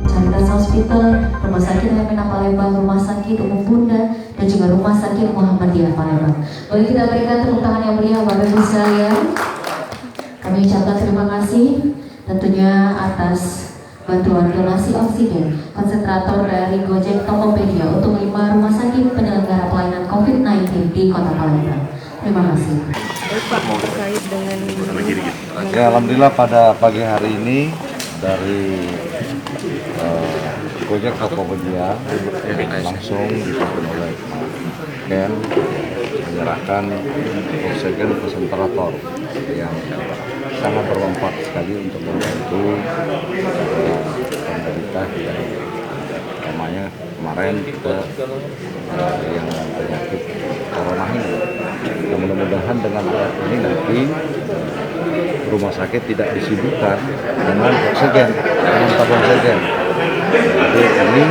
Caritas Hospital, Rumah Sakit Hermina Palembang, Rumah Sakit Umum Bunda, dan juga Rumah Sakit Muhammadiyah Palembang. Boleh kita berikan tepuk tangan yang meriah Bapak Ibu sekalian. Kami ucapkan terima kasih tentunya atas bantuan donasi oksigen konsentrator dari Gojek Tokopedia untuk 5 rumah sakit penyelenggara pelayanan COVID-19 di Kota Palembang. Terima kasih. Terkait dengan Ya, alhamdulillah pada pagi hari ini dari Gojek Tokopedia langsung dipimpin oleh Ken menyerahkan oksigen konsentrator yang sangat bermanfaat sekali untuk membantu penderita yang namanya kemarin kita yang penyakit corona ini. Nah, mudah-mudahan dengan alat ini nanti rumah sakit tidak disibukkan dengan oksigen, dengan tabung oksigen. Jadi ini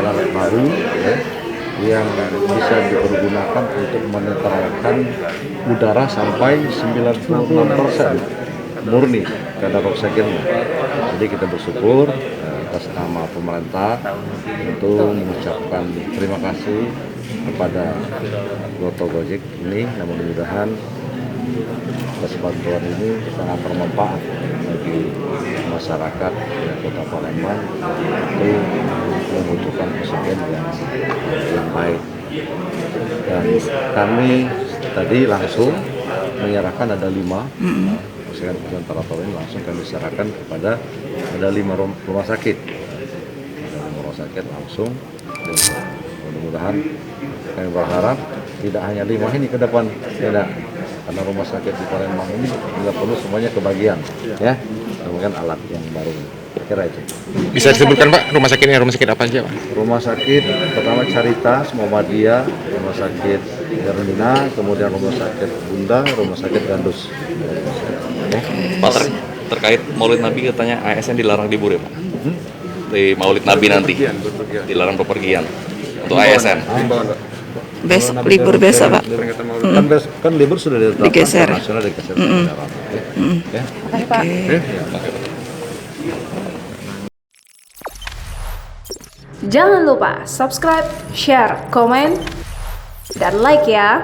alat baru ya, yang bisa dipergunakan untuk menetralkan udara sampai 96% murni kadar oksigennya. Jadi kita bersyukur atas nama pemerintah untuk mengucapkan terima kasih kepada Goto Gojek ini. Mudah-mudahan atas bantuan ini sangat bermanfaat bagi masyarakat Kota Palembang untuk membutuhkan oksigen yang baik. Dan kami tadi langsung menyerahkan ada 5 oksigen konsentrator ini langsung kami serahkan kepada ada 5 rumah sakit. Ada 5 rumah sakit langsung. Dan mudah-mudahan kami berharap tidak hanya 5 ini ke depan, tidak. Karena rumah sakit di Palembang ini tidak perlu semuanya kebagian, ya. Kemudian alat yang baru, kira itu. Bisa disebutkan Pak, rumah sakitnya rumah sakit apa aja Pak? Rumah sakit pertama Caritas, Muhammadiyah, Rumah Sakit Hermina, kemudian Rumah Sakit Bunda, Rumah Sakit Gandus. Ya. Pak, terkait Maulid Nabi katanya ASN dilarang libur ya Pak? Di Maulid Nabi nanti dilarang bepergian untuk ASN. libur biasa Pak. Kan libur sudah Digeser. nasional digeser. Ya. Oke. Jangan lupa subscribe, share, komen, dan like ya.